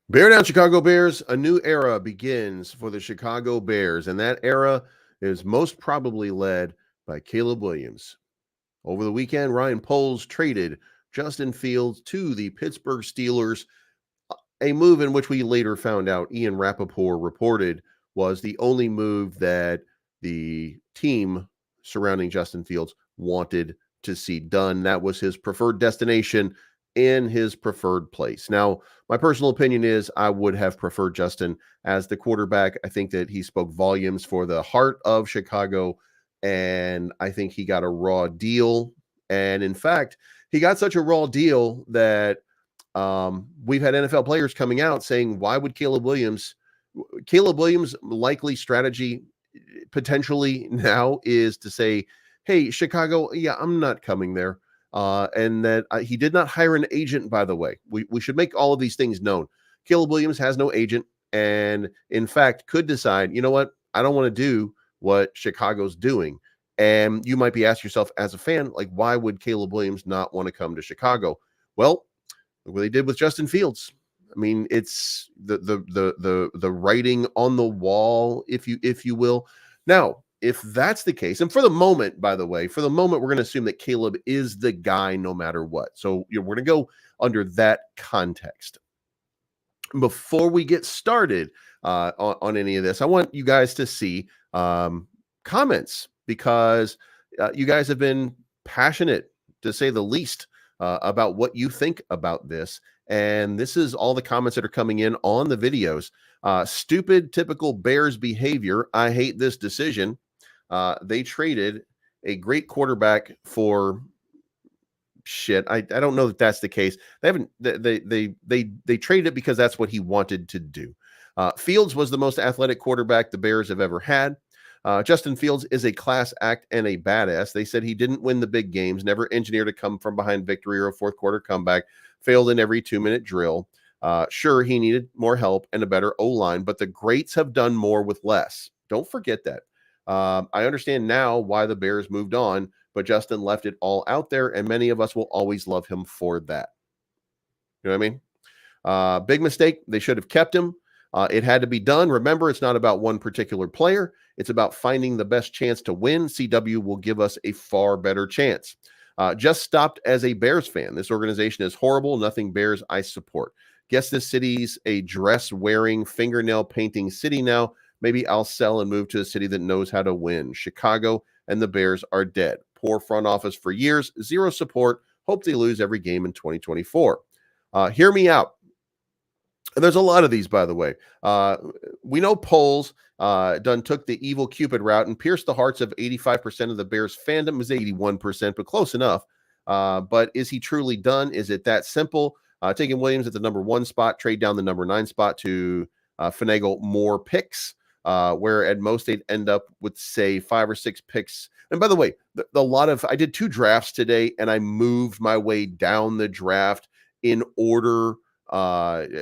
Bear down, Chicago Bears. A new era begins for the Chicago Bears, and that era is most probably led by Caleb Williams. Over the weekend, Ryan Poles traded Justin Fields to the Pittsburgh Steelers, a move in which we later found out Ian Rappaport reported was the only move that the team surrounding Justin Fields wanted to see done. That was his preferred destination and his preferred place. Now, my personal opinion is I would have preferred Justin as the quarterback. I think that he spoke volumes for the heart of Chicago, and I think he got a raw deal. And in fact, he got such a raw deal that we've had NFL players coming out saying, why would Caleb Williams' likely strategy potentially now is to say, hey, Chicago, yeah, I'm not coming there. And that he did not hire an agent, by the way. We should make all of these things known. Caleb Williams has no agent and, in fact, could decide, you know what, I don't want to do what Chicago's doing. And you might be asking yourself as a fan, like, why would Caleb Williams not want to come to Chicago? Well, look what they did with Justin Fields. I mean, it's the writing on the wall, if you will. Now, if that's the case, and for the moment, by the way, we're going to assume that Caleb is the guy no matter what. So we're going to go under that context. Before we get started on any of this, I want you guys to see comments because you guys have been passionate, to say the least, about what you think about this. And this is all the comments that are coming in on the videos. Stupid, typical Bears behavior. I hate this decision. They traded a great quarterback for shit. I don't know that that's the case. They traded it because that's what he wanted to do. Fields was the most athletic quarterback the Bears have ever had. Justin Fields is a class act and a badass. They said he didn't win the big games, never engineered a come from behind victory or a fourth quarter comeback, failed in every 2-minute drill. Sure, he needed more help and a better O-line, but the greats have done more with less. Don't forget that. I understand now why the Bears moved on, but Justin left it all out there, and many of us will always love him for that. You know what I mean? Big mistake. They should have kept him. It had to be done. Remember, it's not about one particular player. It's about finding the best chance to win. CW will give us a far better chance. Just stopped as a Bears fan. This organization is horrible. Nothing Bears I support. Guess this city's a dress-wearing, fingernail-painting city now. Maybe I'll sell and move to a city that knows how to win. Chicago and the Bears are dead. Poor front office for years. Zero support. Hope they lose every game in 2024. Hear me out. And there's a lot of these, by the way. We know Poles took the evil Cupid route and pierced the hearts of 85% of the Bears fandom. It was 81%, but close enough. But is he truly done? Is it that simple? Taking Williams at the number 1 spot, trade down the number 9 spot to finagle more picks, where at most they'd end up with, say, 5 or 6 picks. And by the way, I did 2 drafts today, and I moved my way down the draft in order to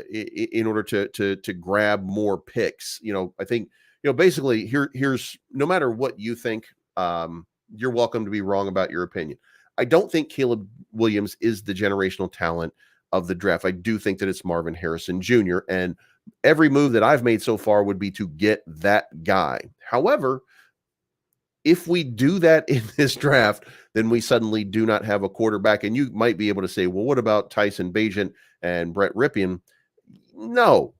grab more picks. I think, basically here's, no matter what you think, you're welcome to be wrong about your opinion. I don't think Caleb Williams is the generational talent of the draft. I do think that it's Marvin Harrison Jr. And every move that I've made so far would be to get that guy. However, if we do that in this draft, then we suddenly do not have a quarterback. And you might be able to say, well, what about Tyson Bagent and Brett Ripien? No.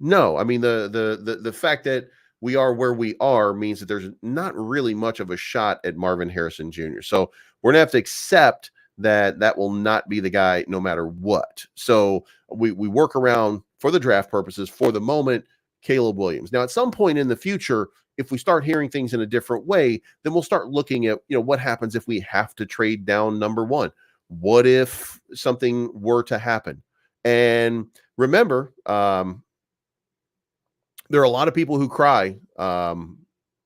I mean, the fact that we are where we are means that there's not really much of a shot at Marvin Harrison Jr. So we're going to have to accept that will not be the guy no matter what. So we work around, for the draft purposes, for the moment, Caleb Williams. Now, at some point in the future, if we start hearing things in a different way, then we'll start looking at, what happens if we have to trade down number 1? What if something were to happen? And remember, there are a lot of people who cry no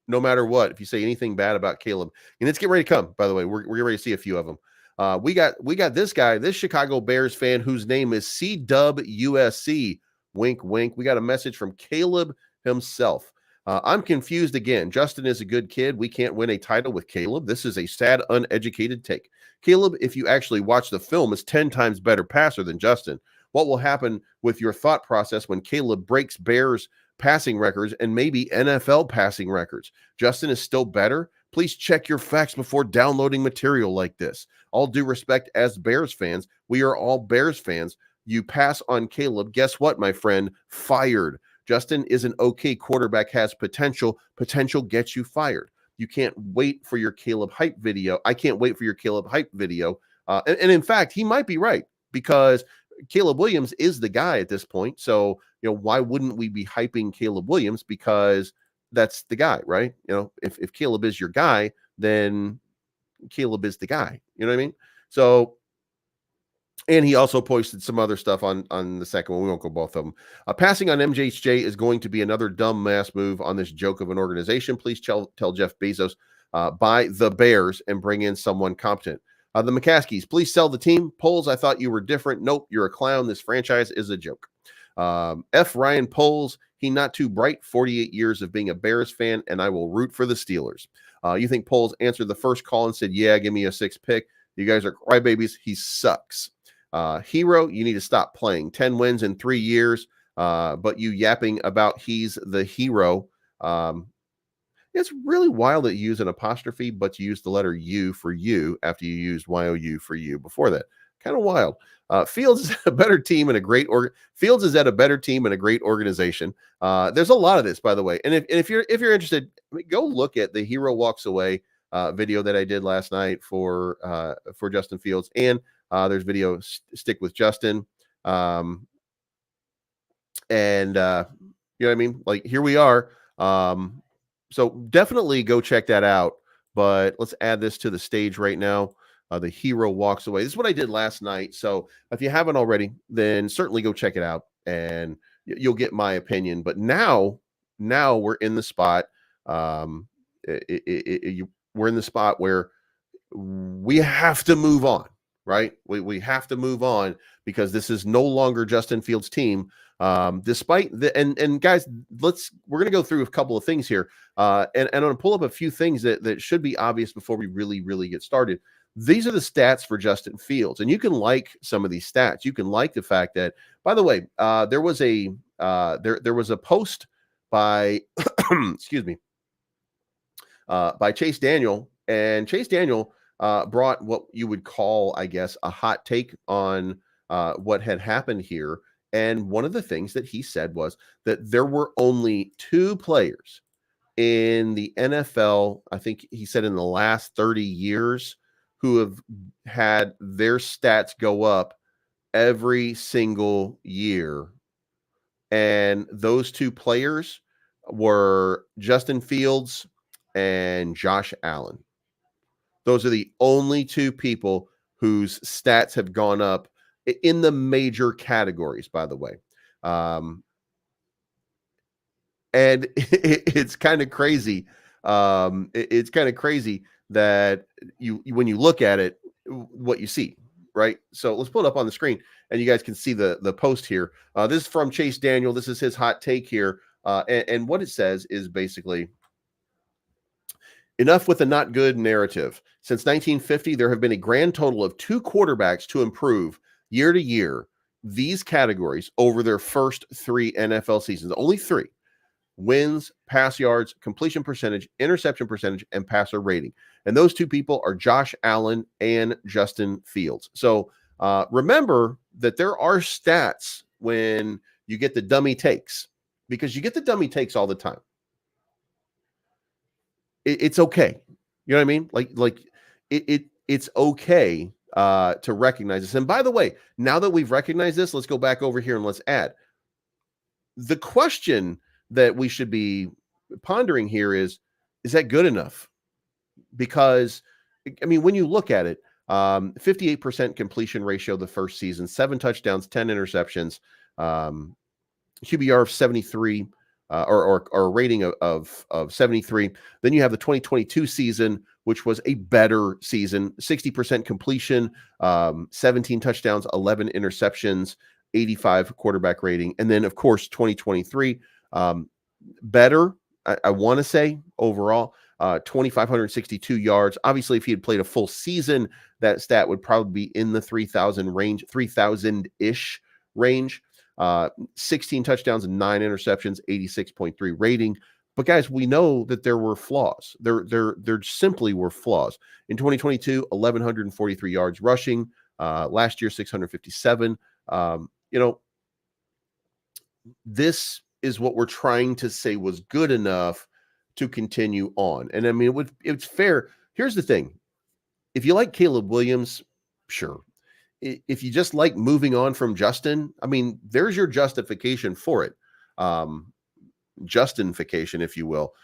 matter what if you say anything bad about Caleb. And it's getting ready to come, by the way. We're getting ready to see a few of them. We got this guy, this Chicago Bears fan whose name is CWUSC. Wink, wink. We got a message from Caleb himself. I'm confused again. Justin is a good kid. We can't win a title with Caleb. This is a sad, uneducated take. Caleb, if you actually watch the film, is 10 times better passer than Justin. What will happen with your thought process when Caleb breaks Bears passing records and maybe NFL passing records? Justin is still better. Please check your facts before downloading material like this. All due respect, as Bears fans, we are all Bears fans. You pass on Caleb, guess what, my friend? Fired. Justin is an okay quarterback, has potential. Potential gets you fired. You can't wait for your Caleb hype video. I can't wait for your Caleb hype video. And in fact, he might be right, because Caleb Williams is the guy at this point. So, why wouldn't we be hyping Caleb Williams? Because that's the guy, right? If Caleb is your guy, then Caleb is the guy. You know what I mean? So, and he also posted some other stuff on the second one. We won't go both of them. Passing on MJJ is going to be another dumb mass move on this joke of an organization. Please tell Jeff Bezos, buy the Bears and bring in someone competent. The McCaskies, please sell the team. Poles, I thought you were different. Nope, you're a clown. This franchise is a joke. F. Ryan Poles, he not too bright. 48 years of being a Bears fan, and I will root for the Steelers. You think Poles answered the first call and said, yeah, give me a 6th pick. You guys are crybabies. He sucks. Hero, you need to stop playing. 10 wins in 3 years, but you yapping about he's the hero. It's really wild that you use an apostrophe, but you use the letter U for you after you used YOU for you before that. Kind of wild. Fields is a better team and a great Fields is at a better team and a great organization. There's a lot of this, by the way. And if you're interested, go look at the Hero Walks Away video that I did last night for Justin Fields, and there's video Stick with Justin. And you know what I mean? Like, here we are. So definitely go check that out. But let's add this to the stage right now. The Hero Walks Away. This is what I did last night. So if you haven't already, then certainly go check it out, and you'll get my opinion. But now we're in the spot. We're in the spot where we have to move on, right? We have to move on, because this is no longer Justin Fields' team. Despite the and guys, we're gonna go through a couple of things here, and I'm gonna pull up a few things that should be obvious before we really get started. These are the stats for Justin Fields, and you can like some of these stats. You can like the fact that, by the way, there was a post by excuse me, by Chase Daniel, and Chase Daniel brought what you would call, I guess, a hot take on what had happened here. And one of the things that he said was that there were only 2 players in the NFL, I think he said in the last 30 years, who have had their stats go up every single year. And those 2 players were Justin Fields and Josh Allen. Those are the only 2 people whose stats have gone up in the major categories, by the way. And it's kind of crazy. It's kind of crazy that when you look at it, what you see, right? So let's pull it up on the screen, and you guys can see the post here. This is from Chase Daniel. This is his hot take here. And what it says is basically, enough with the not good narrative. Since 1950, there have been a grand total of 2 quarterbacks to improve year to year these categories over their first 3 NFL seasons. Only 3: wins, pass yards, completion percentage, interception percentage, and passer rating. And those 2 people are Josh Allen and Justin Fields. So remember that there are stats when you get the dummy takes, because you get the dummy takes all the time. It's okay. You know what I mean? Like it's okay to recognize this. And by the way, now that we've recognized this, let's go back over here and let's add. The question that we should be pondering here is that good enough? Because, I mean, when you look at it, 58% completion ratio the first season, 7 touchdowns, 10 interceptions, QBR of 73, or a rating of 73. Then you have the 2022 season, which was a better season, 60% completion, 17 touchdowns, 11 interceptions, 85 quarterback rating. And then, of course, 2023, better, I want to say, overall, 2,562 yards. Obviously, if he had played a full season, that stat would probably be in the 3,000 range, 3,000-ish range, 16 touchdowns and 9 interceptions, 86.3 rating. But guys, we know that there were flaws. There simply were flaws. In 2022, 1,143 yards rushing. Last year, 657. This is what we're trying to say was good enough to continue on. And I mean, it's fair. Here's the thing. If you like Caleb Williams, sure. If you just like moving on from Justin, I mean, there's your justification for it. Justification, if you will.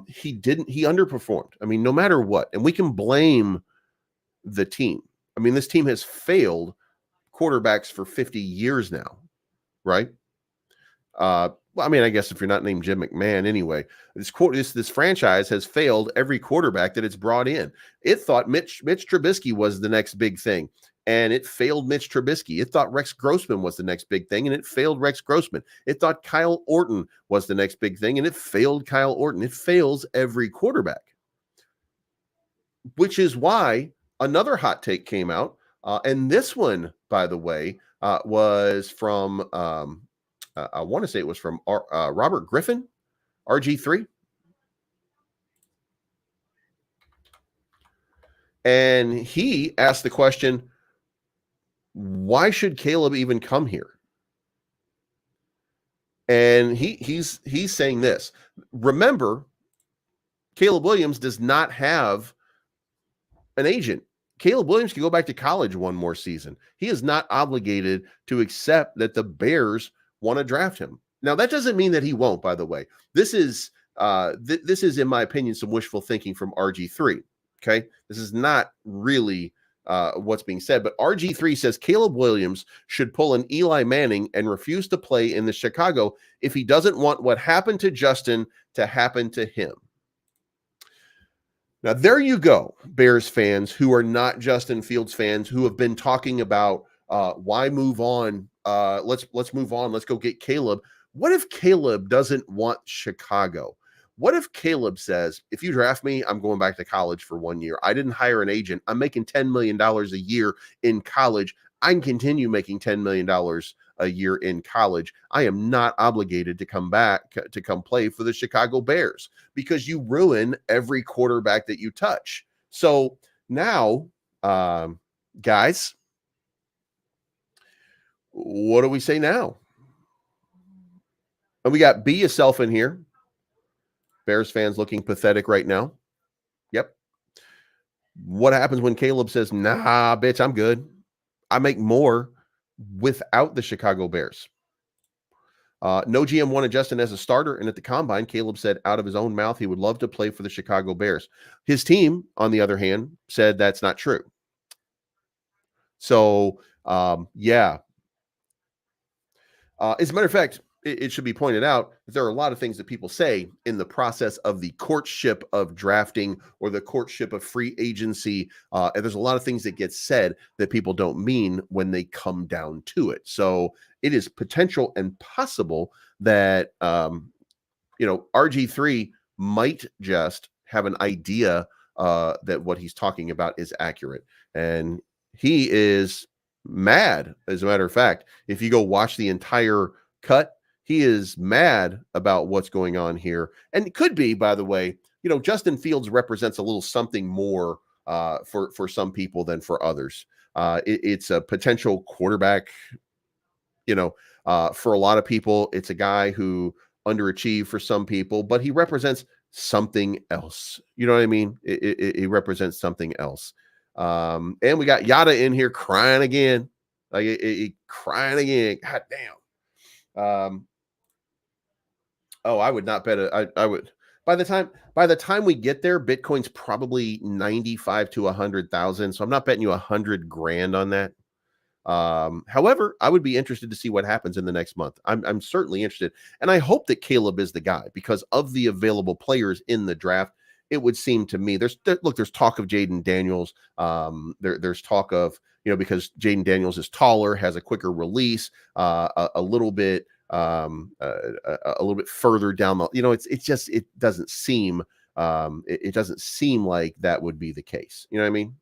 He underperformed. I mean, no matter what, and we can blame the team. I mean, this team has failed quarterbacks for 50 years now, right? Well, I mean, I guess if you're not named Jim McMahon anyway, this franchise has failed every quarterback that it's brought in. It thought Mitch Trubisky was the next big thing, and it failed Mitch Trubisky. It thought Rex Grossman was the next big thing, and it failed Rex Grossman. It thought Kyle Orton was the next big thing, and it failed Kyle Orton. It fails every quarterback, which is why another hot take came out. And this one, by the way, was from, I want to say it was from Robert Griffin, RG3. And he asked the question, why should Caleb even come here? And he's saying this. Remember, Caleb Williams does not have an agent. Caleb Williams can go back to college one more season. He is not obligated to accept that the Bears want to draft him. Now, that doesn't mean that he won't, by the way. This is, in my opinion, some wishful thinking from RG3. Okay. This is not really what's being said, but RG3 says Caleb Williams should pull an Eli Manning and refuse to play in the Chicago if he doesn't want what happened to Justin to happen to him. Now, there you go, Bears fans who are not Justin Fields fans, who have been talking about why move on. Let's move on. Let's go get Caleb. What if Caleb doesn't want Chicago? What if Caleb says, if you draft me, I'm going back to college for 1 year. I didn't hire an agent. I'm making $10 million a year in college. I can continue making $10 million a year in college. I am not obligated to come back to come play for the Chicago Bears because you ruin every quarterback that you touch. So now, guys, what do we say now? And we got Be Yourself in here. Bears fans looking pathetic right now. Yep. What happens when Caleb says, nah, bitch, I'm good. I make more without the Chicago Bears. No GM wanted Justin as a starter, and at the combine, Caleb said out of his own mouth he would love to play for the Chicago Bears. His team, on the other hand, said that's not true. So, yeah. As a matter of fact, it should be pointed out that there are a lot of things that people say in the process of the courtship of drafting or the courtship of free agency. And there's a lot of things that get said that people don't mean when they come down to it. So it is potential and possible that, RG3 might just have an idea that what he's talking about is accurate. And he is mad, as a matter of fact. If you go watch the entire cut, he is mad about what's going on here. And it could be, by the way, Justin Fields represents a little something more for some people than for others. It's a potential quarterback, for a lot of people. It's a guy who underachieved for some people, but he represents something else. You know what I mean? He represents something else. And we got Yada in here crying again. Crying again. God damn. I would not bet it. I would. By the time we get there, Bitcoin's probably 95 to 100,000. So I'm not betting you $100,000 on that. However, I would be interested to see what happens in the next month. I'm certainly interested, and I hope that Caleb is the guy because of the available players in the draft. It would seem to me there's talk of Jaden Daniels. There's talk of because Jaden Daniels is taller, has a quicker release, a little bit further down the. It doesn't seem it doesn't seem like that would be the case. You know what I mean?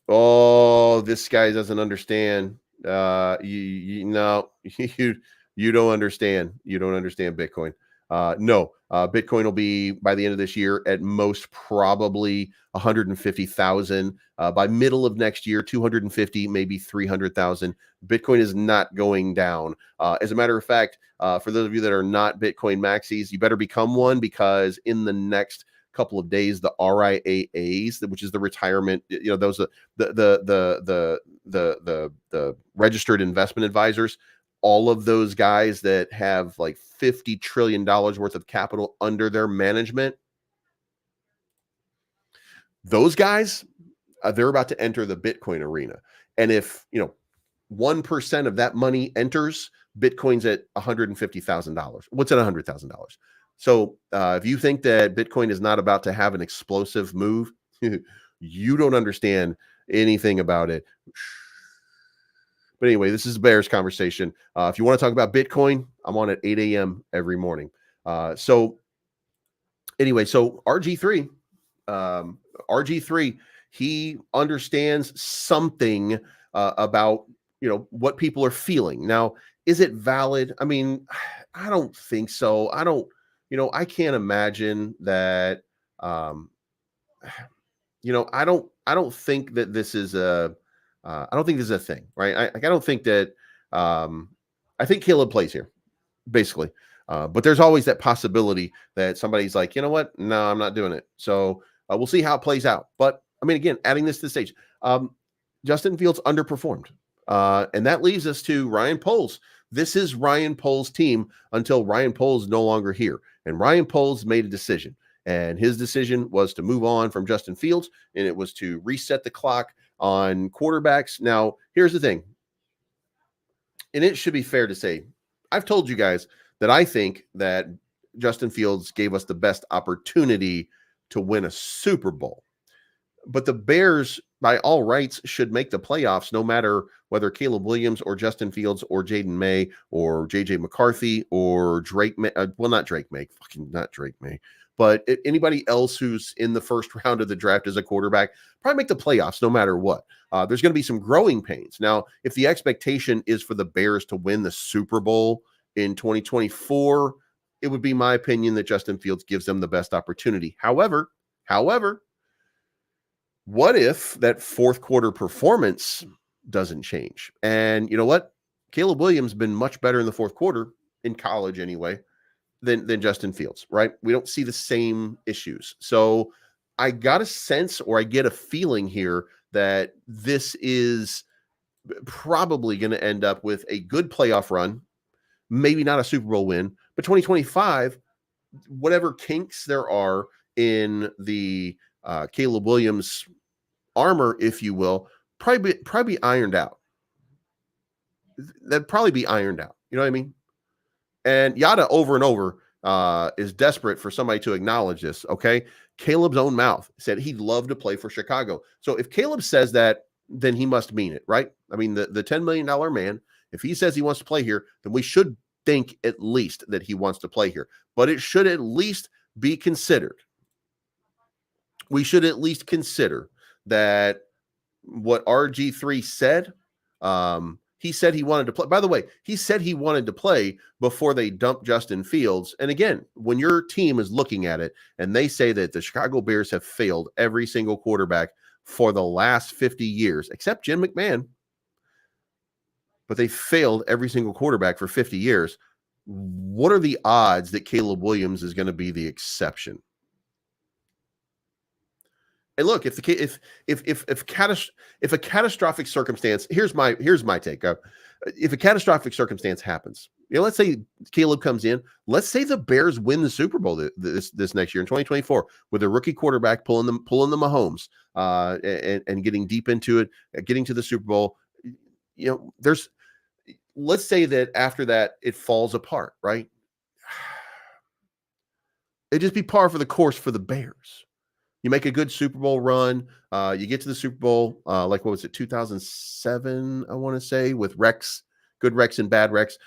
Oh, this guy doesn't understand. You no, you don't understand. You don't understand Bitcoin. No, Bitcoin will be by the end of this year at most probably 150,000. By middle of next year, 250, maybe 300,000. Bitcoin is not going down. As a matter of fact, for those of you that are not Bitcoin maxis, you better become one because in the next couple of days, the RIAAs, which is the retirement, those are the registered investment advisors, all of those guys that have like $50 trillion worth of capital under their management, those guys, they're about to enter the Bitcoin arena. And if 1% of that money enters, Bitcoin's at $150,000. What's at $100,000? So if you think that Bitcoin is not about to have an explosive move, you don't understand anything about it. But anyway, this is a Bears conversation. If you want to talk about Bitcoin, I'm on at 8 a.m. every morning. So anyway, so RG3, he understands something about what people are feeling. Now, is it valid? I mean, I don't think so. I can't imagine that. I don't think that this is I don't think this is a thing, right? I don't think that. I think Caleb plays here, basically. But there's always that possibility that somebody's like, you know what? No, I'm not doing it. So we'll see how it plays out. But I mean, again, adding this to the stage, Justin Fields underperformed. And that leaves us to Ryan Poles. This is Ryan Poles' team until Ryan Poles is no longer here. And Ryan Poles made a decision. And his decision was to move on from Justin Fields, and it was to reset the clock on quarterbacks. Now, here's the thing. And it should be fair to say, I've told you guys that I think that Justin Fields gave us the best opportunity to win a Super Bowl. But the Bears, by all rights, should make the playoffs no matter whether Caleb Williams or Justin Fields or Jaden May or JJ McCarthy or Drake May. Not Drake May. Fucking not Drake May. But anybody else who's in the first round of the draft as a quarterback, probably make the playoffs no matter what. There's going to be some growing pains. Now, if the expectation is for the Bears to win the Super Bowl in 2024, it would be my opinion that Justin Fields gives them the best opportunity. However, what if that fourth quarter performance doesn't change? And you know what? Caleb Williams has been much better in the fourth quarter, in college anyway, than Justin Fields, right? We don't see the same issues. So I got a sense, or I get a feeling here that this is probably going to end up with a good playoff run, maybe not a Super Bowl win, but 2025, whatever kinks there are in the Caleb Williams armor, if you will, probably be ironed out. That'd probably be ironed out. You know what I mean? And Yada over and over is desperate for somebody to acknowledge this. Okay. Caleb's own mouth said he'd love to play for Chicago. So if Caleb says that, then he must mean it, right? I mean, the $10 million man, if he says he wants to play here, then we should think at least that he wants to play here. But it should at least be considered. We should at least consider that what RG3 said, he said he wanted to play. By the way, he said he wanted to play before they dumped Justin Fields. And again, when your team is looking at it and they say that the Chicago Bears have failed every single quarterback for the last 50 years, except Jim McMahon, but they failed every single quarterback for 50 years. What are the odds that Caleb Williams is going to be the exception? And look, if a catastrophic circumstance, here's my take. If a catastrophic circumstance happens, let's say Caleb comes in, let's say the Bears win the Super Bowl this next year in 2024 with a rookie quarterback pulling the Mahomes and getting deep into it, getting to the Super Bowl. Let's say that after that it falls apart, right? It'd just be par for the course for the Bears. You make a good Super Bowl run. You get to the Super Bowl, like what was it, 2007? I want to say with Rex good wrecks and bad wrecks.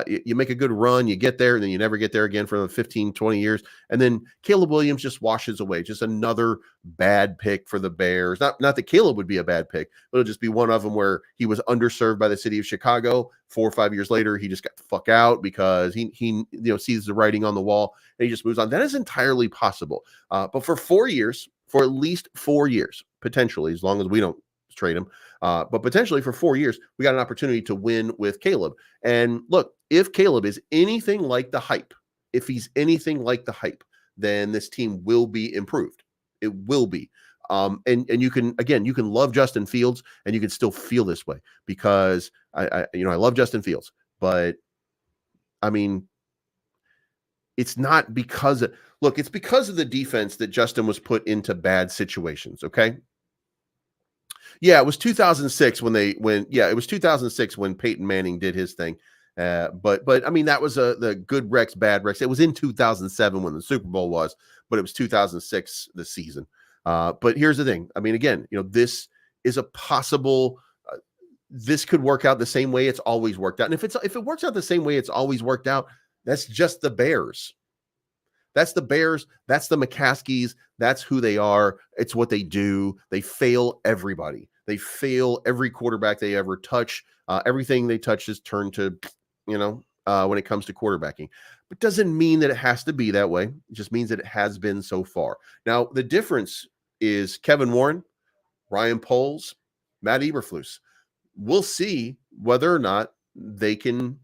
You make a good run, you get there, and then you never get there again for 15, 20 years. And then Caleb Williams just washes away. Just another bad pick for the Bears. Not that Caleb would be a bad pick, but it'll just be one of them where he was underserved by the city of Chicago. 4 or 5 years later, he just got the fuck out because he sees the writing on the wall and he just moves on. That is entirely possible. But for 4 years, for at least 4 years, potentially, as long as we don't trade him, but potentially for 4 years, we got an opportunity to win with Caleb. And look, if Caleb is anything like the hype, if he's anything like the hype, then this team will be improved. It will be. And you can love Justin Fields and you can still feel this way because I love Justin Fields, but I mean, it's not because it's because of the defense that Justin was put into bad situations. Okay. Yeah, it was 2006 it was 2006 when Peyton Manning did his thing. But I mean, that was the good Rex, bad Rex. It was in 2007 when the Super Bowl was, but it was 2006 the season. But here's the thing. I mean, again, this is a possible. This could work out the same way it's always worked out, and if it works out the same way it's always worked out, that's just the Bears. That's the Bears. That's the McCaskies. That's who they are. It's what they do. They fail everybody. They fail every quarterback they ever touch. Everything they touch is turned to, when it comes to quarterbacking. But doesn't mean that it has to be that way. It just means that it has been so far. Now, the difference is Kevin Warren, Ryan Poles, Matt Eberflus. We'll see whether or not they can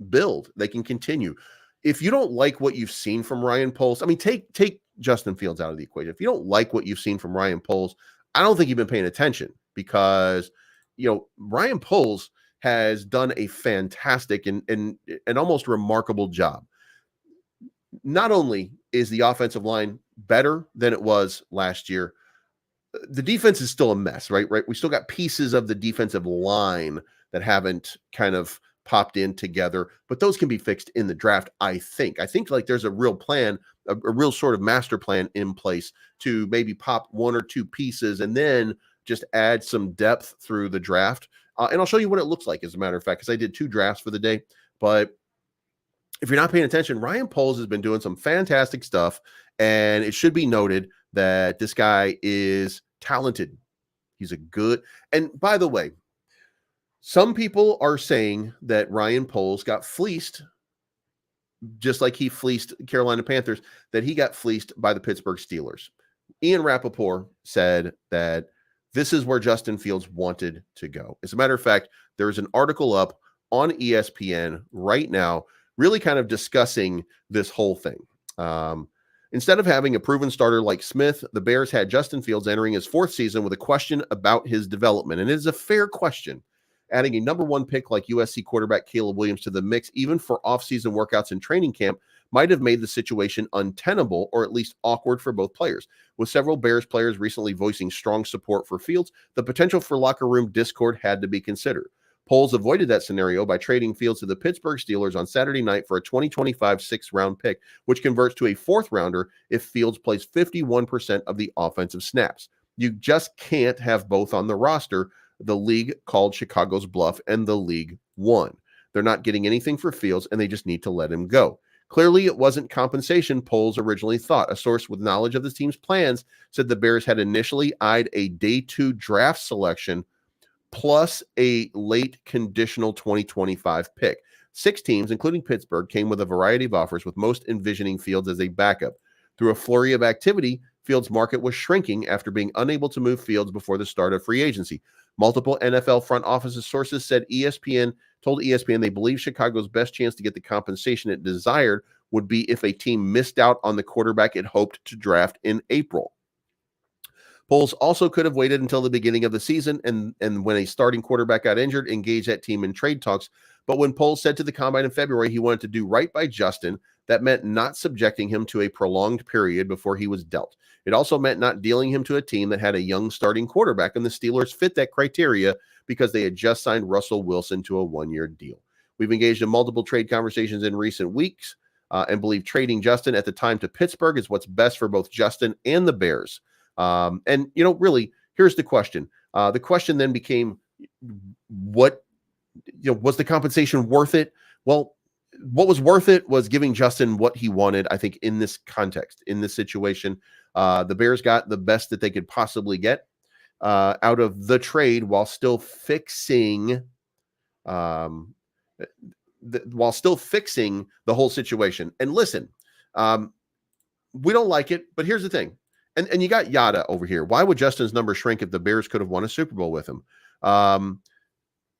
build. They can continue. If you don't like what you've seen from Ryan Poles, I mean, take Justin Fields out of the equation. If you don't like what you've seen from Ryan Poles, I don't think you've been paying attention because, Ryan Poles has done a fantastic and almost remarkable job. Not only is the offensive line better than it was last year, the defense is still a mess, right? We still got pieces of the defensive line that haven't kind of popped in together, but those can be fixed in the draft. I think like there's a real plan, a real sort of master plan in place to maybe pop 1 or 2 pieces and then just add some depth through the draft. And I'll show you what it looks like, as a matter of fact, because I did 2 drafts for the day. But if you're not paying attention, Ryan Poles has been doing some fantastic stuff, and it should be noted that this guy is talented. He's a good, and by the way, some people are saying that Ryan Poles got fleeced, just like he fleeced Carolina Panthers, that he got fleeced by the Pittsburgh Steelers. Ian Rappaport said that this is where Justin Fields wanted to go. As a matter of fact, there's an article up on ESPN right now, really kind of discussing this whole thing. Instead of having a proven starter like Smith, the Bears had Justin Fields entering his 4th season with a question about his development. And it is a fair question. Adding a number 1 pick like USC quarterback Caleb Williams to the mix, even for offseason workouts and training camp, might have made the situation untenable or at least awkward for both players. With several Bears players recently voicing strong support for Fields, the potential for locker room discord had to be considered. Poles avoided that scenario by trading Fields to the Pittsburgh Steelers on Saturday night for a 2025 6th-round pick, which converts to a 4th-rounder if Fields plays 51% of the offensive snaps. You just can't have both on the roster. The league called Chicago's bluff, and the league won. They're not getting anything for Fields, and they just need to let him go. Clearly, it wasn't compensation Poles originally thought. A source with knowledge of the team's plans said the Bears had initially eyed a day 2 draft selection plus a late conditional 2025 pick. 6 teams, including Pittsburgh, came with a variety of offers, with most envisioning Fields as a backup. Through a flurry of activity, Fields' market was shrinking after being unable to move Fields before the start of free agency. Multiple NFL front office sources told ESPN they believe Chicago's best chance to get the compensation it desired would be if a team missed out on the quarterback it hoped to draft in April. Poles also could have waited until the beginning of the season and when a starting quarterback got injured, engaged that team in trade talks. But when Poles said to the Combine in February he wanted to do right by Justin, that meant not subjecting him to a prolonged period before he was dealt. It also meant not dealing him to a team that had a young starting quarterback, and the Steelers fit that criteria because they had just signed Russell Wilson to a 1-year deal. We've engaged in multiple trade conversations in recent weeks and believe trading Justin at the time to Pittsburgh is what's best for both Justin and the Bears. Really, here's the question. The question then became, what Was the compensation worth it? Well, what was worth it was giving Justin what he wanted. I think in this context, in this situation, the Bears got the best that they could possibly get out of the trade while still fixing um, the whole situation. And listen, we don't like it, but here's the thing. And you got Yada over here. Why would Justin's number shrink if the Bears could have won a Super Bowl with him?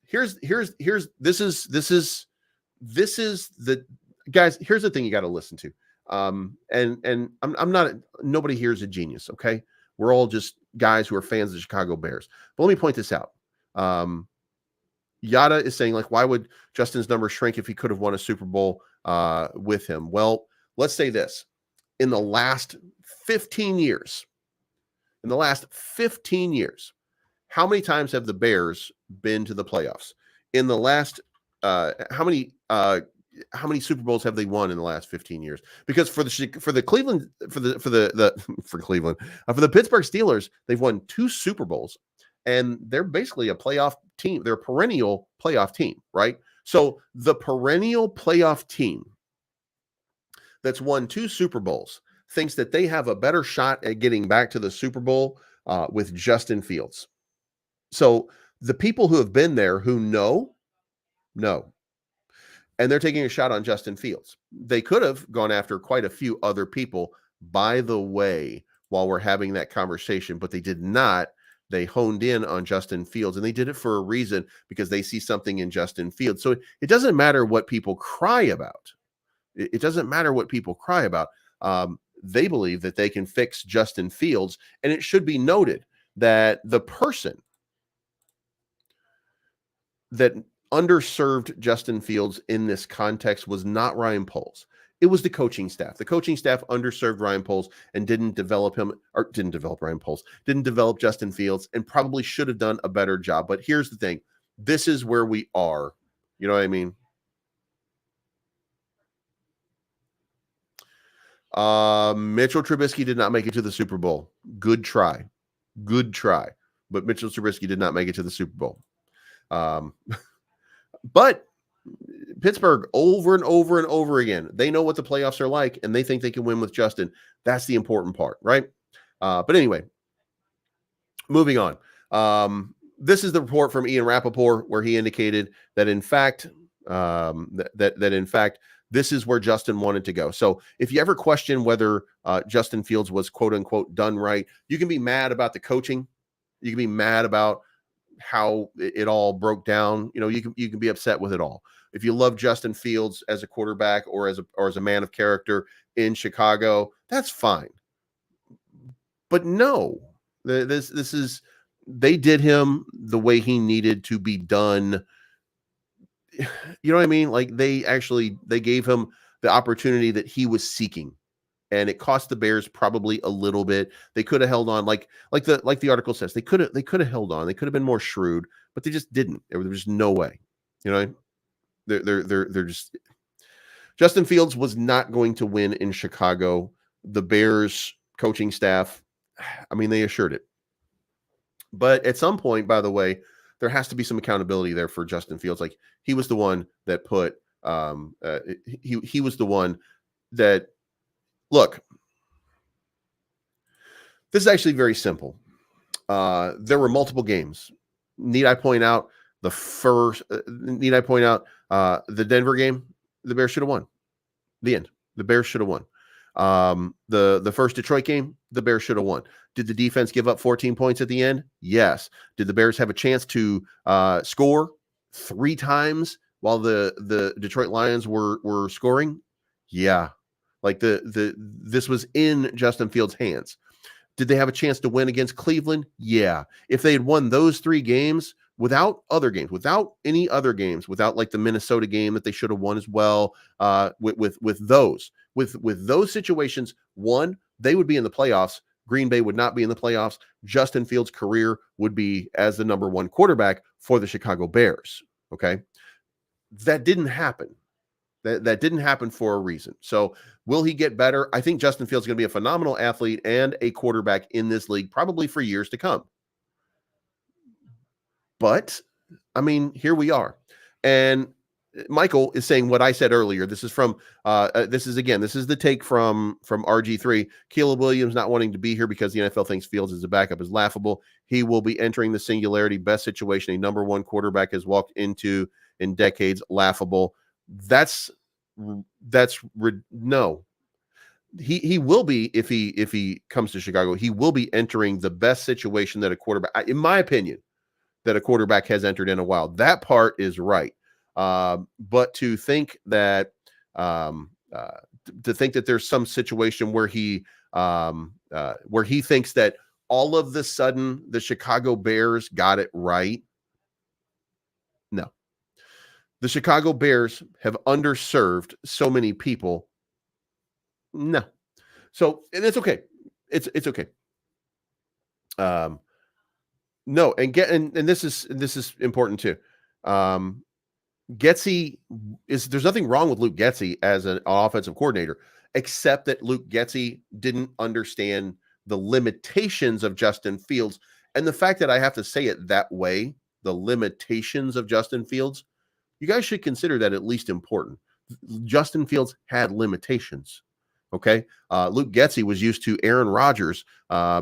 Here's the guys. Here's the thing you got to listen to. And I'm not, nobody here is a genius. Okay. We're all just guys who are fans of the Chicago Bears. But let me point this out. Yada is saying, like, why would Justin's number shrink if he could have won a Super Bowl with him? Well, let's say this. In the last 15 years, how many times have the Bears been to the playoffs? In the last, how many Super Bowls have they won in the last 15 years? Because for the Pittsburgh Steelers, they've won 2 Super Bowls, and they're basically a playoff team. They're a perennial playoff team, right? So the perennial playoff team that's won 2 Super Bowls thinks that they have a better shot at getting back to the Super Bowl with Justin Fields. So the people who have been there who know, and they're taking a shot on Justin Fields. They could have gone after quite a few other people, by the way, while we're having that conversation, but they did not. They honed in on Justin Fields, and they did it for a reason, because they see something in Justin Fields. So it doesn't matter what people cry about. It doesn't matter what people cry about. They believe that they can fix Justin Fields, and it should be noted that the person that underserved Justin Fields in this context was not Ryan Poles. It was the coaching staff. The coaching staff underserved Ryan Poles and didn't develop Justin Fields, and probably should have done a better job. But here's the thing. This is where we are. You know what I mean? Mitchell Trubisky did not make it to the Super Bowl. Good try. But Mitchell Trubisky did not make it to the Super Bowl. But Pittsburgh, over and over and over again, they know what the playoffs are like, and they think they can win with Justin. That's the important part, right? But anyway, moving on. This is the report from Ian Rappaport, where he indicated that in fact, this is where Justin wanted to go. So if you ever question whether Justin Fields was quote unquote done right, you can be mad about the coaching. You can be mad about how it all broke down. You can be upset with it all. If you love Justin Fields as a quarterback or as a man of character in Chicago, that's fine. But no, this is, they did him the way he needed to be done. You know what I mean? Like they gave him the opportunity that he was seeking, and it cost the Bears probably a little bit. They could have held on, like the article says, they could have held on. They could have been more shrewd, but they just didn't. There was just no way. They're just, Justin Fields was not going to win in Chicago. The Bears coaching staff, I mean, they assured it. But at some point, by the way, there has to be some accountability there for Justin Fields. Like he was the one that put, he was the one that, look, this is actually very simple. There were multiple games. Need I point out the Denver game? The Bears should have won. The end. The Bears should have won. The first Detroit game, the Bears should have won. Did the defense give up 14 points at the end? Yes. Did the Bears have a chance to score 3 times while the Detroit Lions were scoring? Yeah. Like this was in Justin Fields' hands. Did they have a chance to win against Cleveland? Yeah. If they had won those 3 games without any other games, without like the Minnesota game that they should have won as well, with those situations, one, they would be in the playoffs. Green Bay would not be in the playoffs. Justin Fields' career would be as the number 1 quarterback for the Chicago Bears. Okay. That didn't happen. That didn't happen for a reason. So will he get better? I think Justin Fields is going to be a phenomenal athlete and a quarterback in this league, probably for years to come. But I mean, here we are. And Michael is saying what I said earlier. This is from this is the take from RG3. Caleb Williams not wanting to be here because the NFL thinks Fields as a backup is laughable. He will be entering the singularity, best situation a number one quarterback has walked into in decades. Laughable. No. He will be, if he comes to Chicago, he will be entering the best situation that a quarterback, in my opinion, that a quarterback has entered in a while. That part is right. But to think that there's some situation where he thinks that all of the sudden the Chicago Bears got it right. No. The Chicago Bears have underserved so many people. No. So, and it's okay. It's okay. No, and this is important too. Getsy there's nothing wrong with Luke Getsy as an offensive coordinator, except that Luke Getsy didn't understand the limitations of Justin Fields. And the fact that I have to say it that way, the limitations of Justin Fields, you guys should consider that at least important. Justin Fields had limitations. Okay. Luke Getsy was used to Aaron Rodgers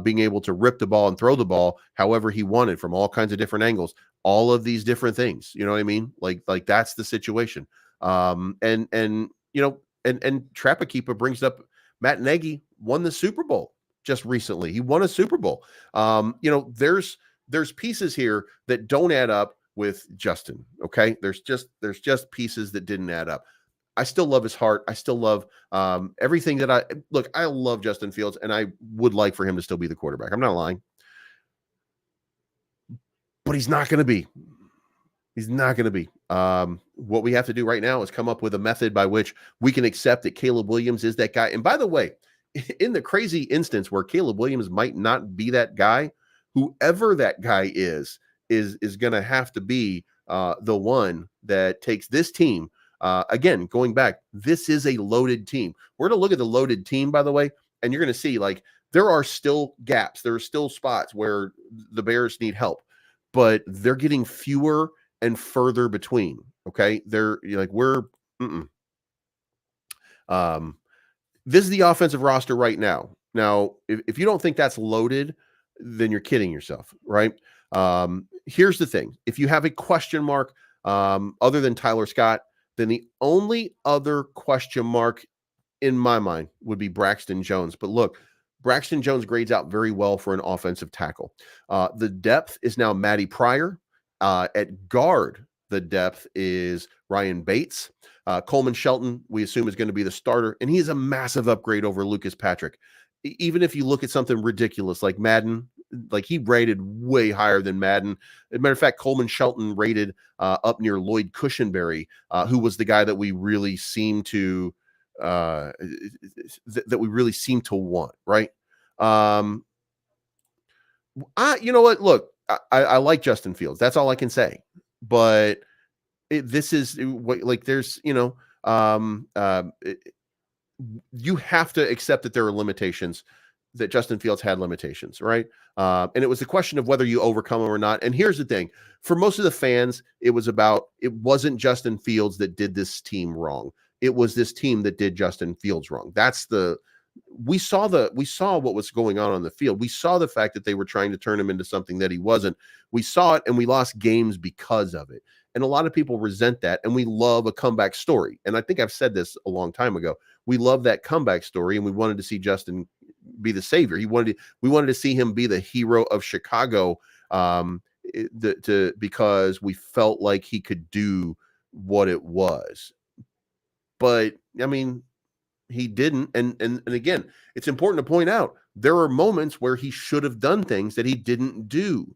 being able to rip the ball and throw the ball however he wanted from all kinds of different angles, all of these different things. You know what I mean? Like that's the situation. And Trapakeepa brings up Matt Nagy won the Super Bowl just recently. He won a Super Bowl. There's pieces here that don't add up with Justin. Okay. There's just pieces that didn't add up. I still love his heart. I still love everything that I love Justin Fields, and I would like for him to still be the quarterback. I'm not lying. But he's not going to be. He's not going to be. What we have to do right now is come up with a method by which we can accept that Caleb Williams is that guy. And by the way, in the crazy instance where Caleb Williams might not be that guy, whoever that guy is going to have to be the one that takes this team. Again, going back, this is a loaded team. We're going to look at the loaded team, by the way, and you're going to see there are still gaps. There are still spots where the Bears need help, but they're getting fewer and further between. Okay. This is the offensive roster right now. Now, if you don't think that's loaded, then you're kidding yourself, right? Here's the thing. If you have a question mark, other than Tyler Scott, then the only other question mark in my mind would be Braxton Jones. But look, Braxton Jones grades out very well for an offensive tackle. The depth is now Maddie Pryor. At guard, the depth is Ryan Bates. Coleman Shelton, we assume, is going to be the starter, and he is a massive upgrade over Lucas Patrick. Even if you look at something ridiculous like Madden, he rated way higher than Madden. As a matter of fact, Coleman Shelton rated up near Lloyd Cushenberry, who was the guy that we really seem to want, right? You know what? Look, I like Justin Fields. That's all I can say. But you have to accept that there are limitations, that Justin Fields had limitations, right? And it was a question of whether you overcome them or not. And here's the thing. For most of the fans, it wasn't Justin Fields that did this team wrong. It was this team that did Justin Fields wrong. We saw what was going on the field. We saw the fact that they were trying to turn him into something that he wasn't. We saw it, and we lost games because of it. And a lot of people resent that, and we love a comeback story. And I think I've said this a long time ago. We love that comeback story, and we wanted to see Justin be the savior. We wanted to see him be the hero of Chicago, because we felt like he could do what it was. But I mean, he didn't. And again, it's important to point out there are moments where he should have done things that he didn't do.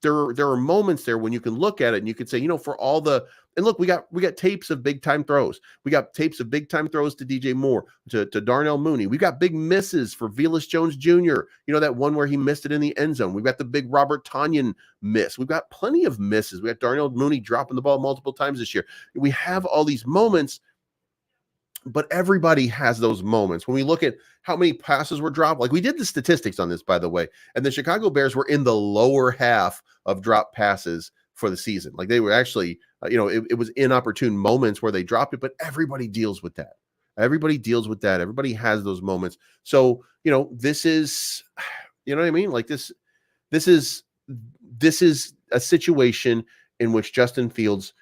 There are moments there when you can look at it and you could say, for all and look, we got tapes of big time throws. We got tapes of big time throws to DJ Moore, to Darnell Mooney. We got big misses for Velus Jones Jr. That one where he missed it in the end zone. We've got the big Robert Tonyan miss. We've got plenty of misses. We got Darnell Mooney dropping the ball multiple times this year. We have all these moments, but everybody has those moments. When we look at how many passes were dropped, we did the statistics on this, by the way, and the Chicago Bears were in the lower half of drop passes for the season. Like they were actually, it was inopportune moments where they dropped it, but everybody deals with that. Everybody deals with that. Everybody has those moments. So, this is, you know what I mean? Like this is a situation in which Justin Fields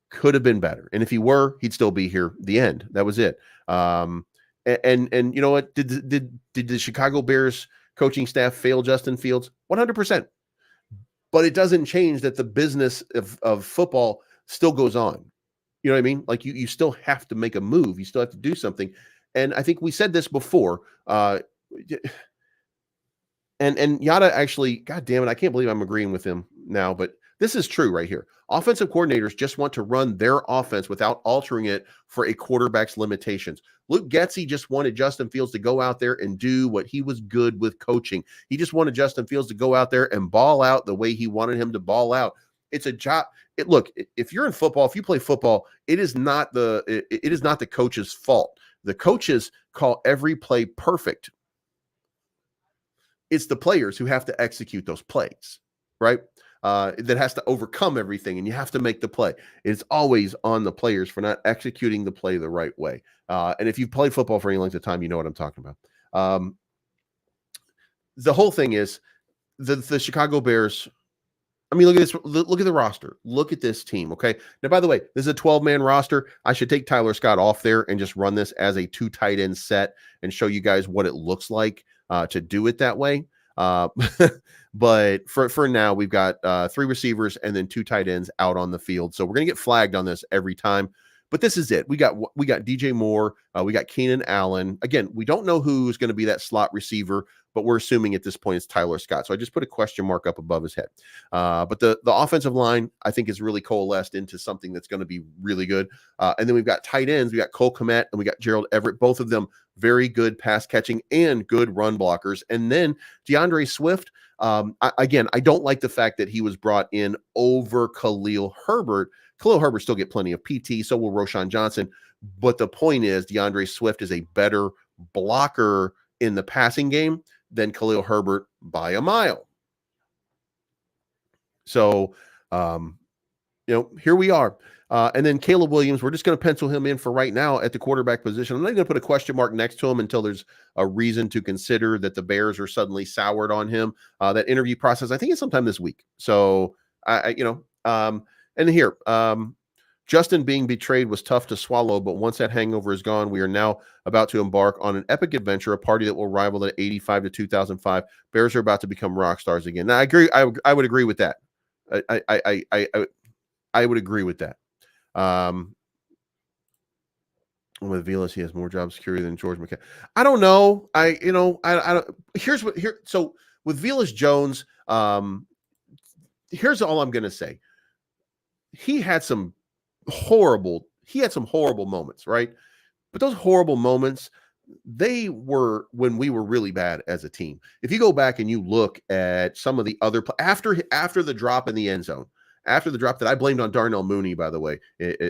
could have been better. And if he were, he'd still be here. The end. That was it. And you know what? Did the Chicago Bears coaching staff fail Justin Fields? 100%. But it doesn't change that the business of football still goes on. You know what I mean? Like you still have to make a move. You still have to do something. And I think we said this before. And Yada actually, God damn it, I can't believe I'm agreeing with him now, but this is true right here. Offensive coordinators just want to run their offense without altering it for a quarterback's limitations. Luke Getsy just wanted Justin Fields to go out there and do what he was good with coaching. He just wanted Justin Fields to go out there and ball out the way he wanted him to ball out. It's a job. Look, if you're in football, if you play football, it is not the coach's fault. The coaches call every play perfect. It's the players who have to execute those plays, right? That has to overcome everything, and you have to make the play. It's always on the players for not executing the play the right way. And if you've played football for any length of time, you know what I'm talking about. The whole thing is the Chicago Bears. I mean, look at this. Look at the roster. Look at this team. Okay. Now, by the way, this is a 12-man roster. I should take Tyler Scott off there and just run this as a 2 tight end set and show you guys what it looks like to do it that way. But for now, we've got 3 receivers and then 2 tight ends out on the field. So we're going to get flagged on this every time. But this is it. We got DJ Moore. We got Keenan Allen. Again, we don't know who's going to be that slot receiver, but we're assuming at this point it's Tyler Scott. So I just put a question mark up above his head. But the offensive line, I think, is really coalesced into something that's going to be really good. And then we've got tight ends. We got Cole Kmet and we got Gerald Everett. Both of them very good pass catching and good run blockers. And then DeAndre Swift. I don't like the fact that he was brought in over Khalil Herbert. Khalil Herbert still get plenty of PT, so will Roshan Johnson. But the point is, DeAndre Swift is a better blocker in the passing game than Khalil Herbert by a mile. So, here we are. And then Caleb Williams, we're just going to pencil him in for right now at the quarterback position. I'm not going to put a question mark next to him until there's a reason to consider that the Bears are suddenly soured on him. That interview process, I think, is sometime this week. So, and here, Justin being betrayed was tough to swallow, but once that hangover is gone, we are now about to embark on an epic adventure, a party that will rival the 85 to 2005. Bears are about to become rock stars again. Now, I agree. I would agree with that. I would agree with that. With Vilas, he has more job security than George McCann. I don't know. I don't. So with Vilas Jones, here's all I'm going to say. He had some horrible moments, right? But those horrible moments, they were when we were really bad as a team. If you go back and you look at some of the other after the drop in the end zone, after the drop that I blamed on Darnell Mooney, by the way,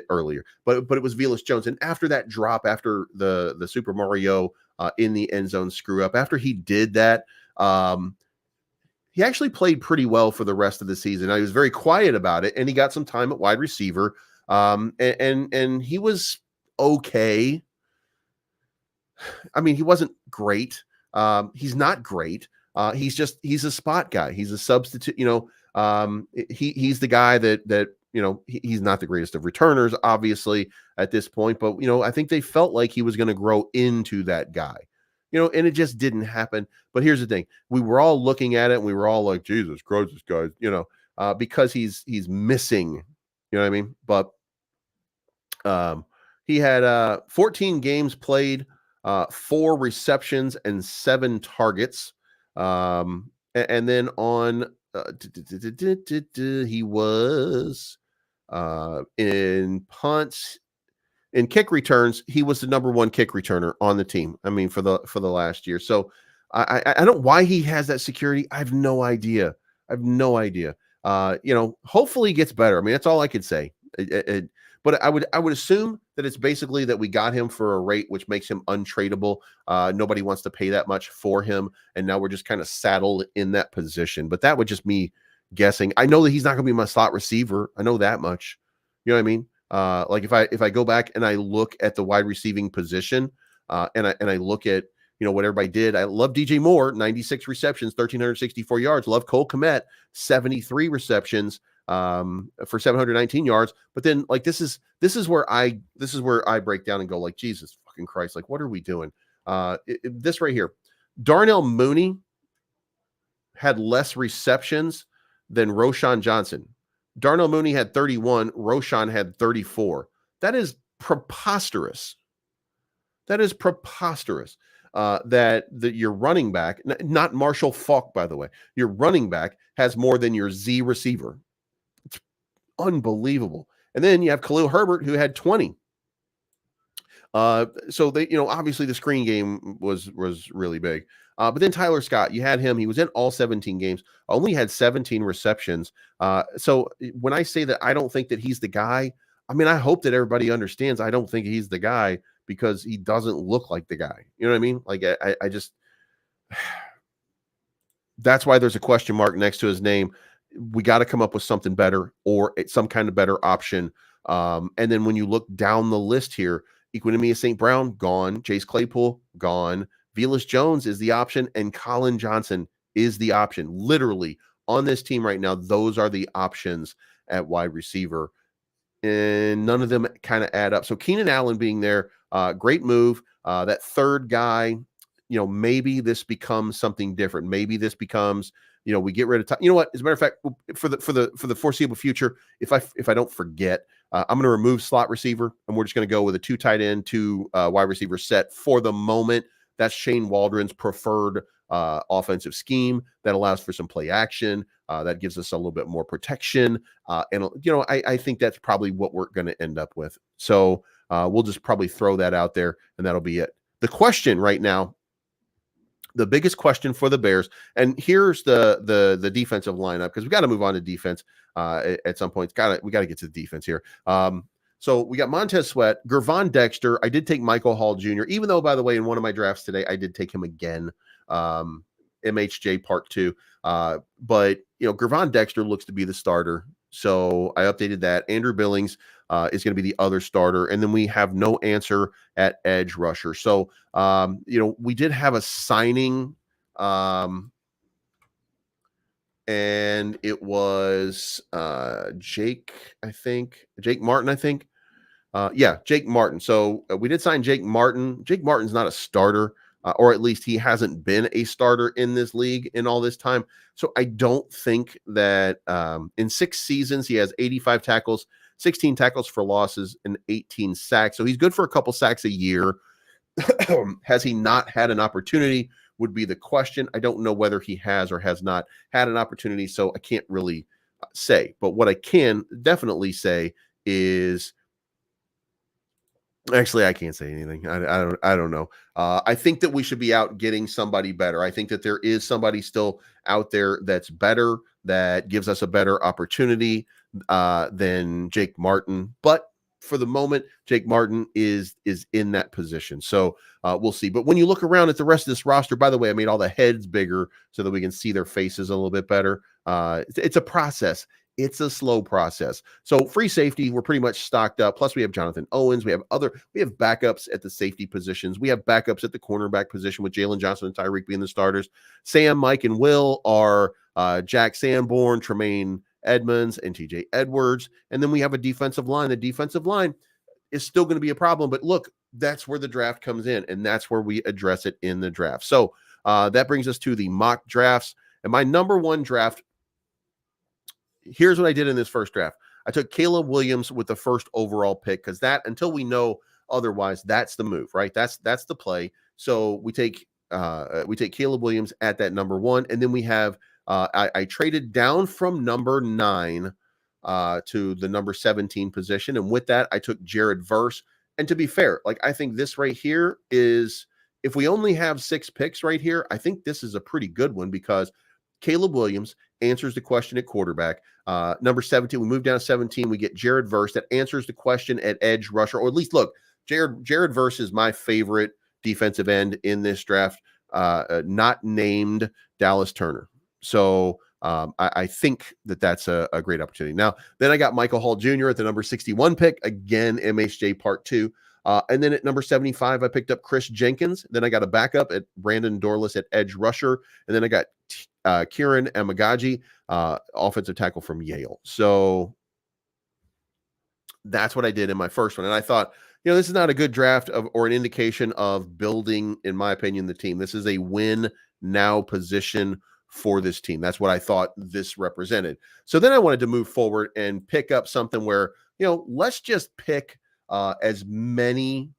earlier, but it was Vilas Jones. And after that drop, after the Super Mario in the end zone screw up, after he did that, he actually played pretty well for the rest of the season. He was very quiet about it, and he got some time at wide receiver. And he was okay. I mean, he wasn't great. He's not great. He's a spot guy. He's a substitute. He's the guy that he's not the greatest of returners, obviously, at this point. But I think they felt like he was going to grow into that guy. And it just didn't happen. But here's the thing. We were all looking at it and we were all like, Jesus Christ, this guy, because he's missing, you know what I mean? But he had 14 games played, 4 receptions and 7 targets. And then on he was in punts. In kick returns, he was the number 1 kick returner on the team. I mean, for the last year. So I don't know why he has that security. I have no idea. Hopefully he gets better. I mean, that's all I could say. But I would assume that it's basically that we got him for a rate which makes him untradeable. Nobody wants to pay that much for him, and now we're just kind of saddled in that position. But that would just be guessing. I know that he's not going to be my slot receiver. I know that much. You know what I mean? Like if I go back and I look at the wide receiving position, and I look at what everybody did. I love DJ Moore, 96 receptions, 1,364 yards. Love Cole Kmet, 73 receptions for 719 yards. But then like this is where I break down and go like, Jesus fucking Christ, like what are we doing? This right here, Darnell Mooney had less receptions than Roshan Johnson. Darnell Mooney had 31. Roshan had 34. That is preposterous. That is preposterous. That your running back, not Marshall Faulk, by the way, your running back has more than your Z receiver. It's unbelievable. And then you have Khalil Herbert, who had 20. So they, obviously the screen game was really big. But then Tyler Scott, you had him. He was in all 17 games, only had 17 receptions. So when I say that I don't think that he's the guy, I mean, I hope that everybody understands I don't think he's the guy because he doesn't look like the guy. You know what I mean? Like I just that's why there's a question mark next to his name. We got to come up with something better or some kind of better option. And then when you look down the list here, Equinemius St. Brown, gone. Chase Claypool, gone. Velus Jones is the option, and Colin Johnson is the option. Literally, on this team right now, those are the options at wide receiver. And none of them kind of add up. So Keenan Allen being there, great move. That third guy, maybe this becomes something different. Maybe this becomes, we get rid of you know what? As a matter of fact, for the foreseeable future, if I don't forget, I'm going to remove slot receiver, and we're just going to go with a 2 tight end, 2 wide receiver set for the moment. That's Shane Waldron's preferred offensive scheme that allows for some play action. That gives us a little bit more protection. And I think that's probably what we're going to end up with. So we'll just probably throw that out there, and that'll be it. The question right now, the biggest question for the Bears, and here's the defensive lineup, because we got to move on to defense at some point. We got to get to the defense here. So we got Montez Sweat, Gervon Dexter. I did take Michael Hall Jr., even though, by the way, in one of my drafts today, I did take him again. MHJ Part 2. But, Gervon Dexter looks to be the starter. So I updated that. Andrew Billings is going to be the other starter. And then we have no answer at edge rusher. So, we did have a signing. And it was Jake Martin, I think. Jake Martin. So we did sign Jake Martin. Jake Martin's not a starter, or at least he hasn't been a starter in this league in all this time. So I don't think that in 6 seasons, he has 85 tackles, 16 tackles for losses, and 18 sacks. So he's good for a couple sacks a year. Has he not had an opportunity would be the question. I don't know whether he has or has not had an opportunity, so I can't really say. But what I can definitely say is, actually, I can't say anything. I don't know. I think that we should be out getting somebody better. I think that there is somebody still out there that's better, that gives us a better opportunity than Jake Martin. But for the moment, Jake Martin is in that position. So we'll see. But when you look around at the rest of this roster, by the way, I made all the heads bigger so that we can see their faces a little bit better. It's a process. It's a slow process. So free safety, we're pretty much stocked up. Plus we have Jonathan Owens. We have backups at the safety positions. We have backups at the cornerback position with Jalen Johnson and Tyreek being the starters. Sam, Mike, and Will are Jack Sanborn, Tremaine Edmonds, and TJ Edwards. And then we have a defensive line. The defensive line is still going to be a problem, but look, that's where the draft comes in, and that's where we address it in the draft. So that brings us to the mock drafts. And my number one draft, here's what I did in this first draft. I took Caleb Williams with the first overall pick, because that, until we know otherwise, that's the move, right? That's the play. So we take Caleb Williams at that number 1, and then we have I traded down from number 9 to the number 17 position, and with that, I took Jared Verse. And to be fair, like, I think this right here is, if we only have 6 picks right here, I think this is a pretty good one, because Caleb Williams answers the question at quarterback. Number 17, we move down to 17. We get Jared Verse that answers the question at edge rusher, or at least, look, Jared Verse is my favorite defensive end in this draft, not named Dallas Turner. So I think that's a great opportunity. Now, then I got Michael Hall Jr. at the number 61 pick, again, MHJ Part 2. And then at number 75, I picked up Chris Jenkins. Then I got a backup at Brandon Dorlus at edge rusher. And then I got Kieran Amagaji, offensive tackle from Yale. So that's what I did in my first one. And I thought, this is not a good draft or an indication of building, in my opinion, the team. This is a win now position for this team. That's what I thought this represented. So then I wanted to move forward and pick up something where, let's just pick as many,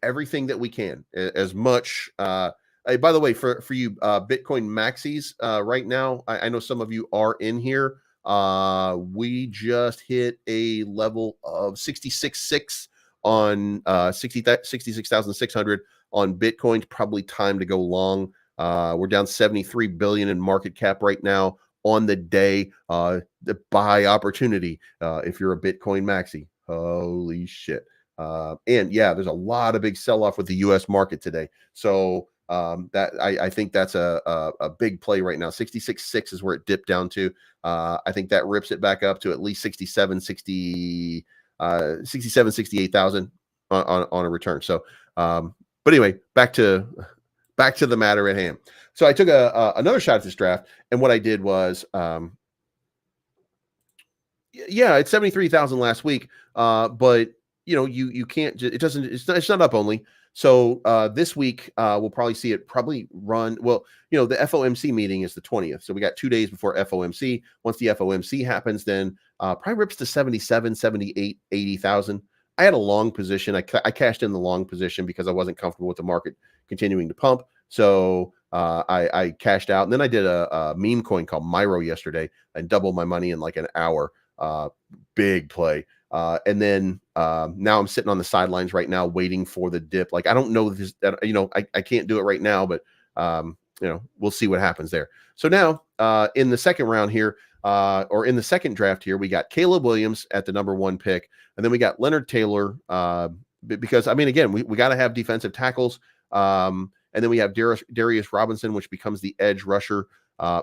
everything that we can, as much. By the way, for you Bitcoin maxis right now, I know some of you are in here. We just hit a level of 66.6 on 66,600 on Bitcoin. Probably time to go long. We're down 73 billion in market cap right now on the day. The buy opportunity if you're a Bitcoin maxi. Holy shit. And yeah, there's a lot of big sell-off with the US market today. So that I think that's a big play right now. 66.6 is where it dipped down to. I think that rips it back up to at least 68,000 on a return. So, but anyway, back to the matter at hand. So I took another shot at this draft, and what I did was, it's 73,000 last week, but you can't. It's not up only. So this week we'll probably see it run. Well, the FOMC meeting is the 20th. So we got 2 days before FOMC. Once the FOMC happens, then probably rips to 77, 78, 80,000. I had a long position. I cashed in the long position because I wasn't comfortable with the market continuing to pump. So I cashed out. And then I did a meme coin called Myro yesterday and doubled my money in like an hour. Big play. And then now I'm sitting on the sidelines right now waiting for the dip. Like, I don't know this, I can't do it right now, but we'll see what happens there. So now in the second round here, or in the second draft here, we got Caleb Williams at the number 1 pick. And then we got Leonard Taylor because, again, we got to have defensive tackles. And then we have Darius Robinson, which becomes the edge rusher.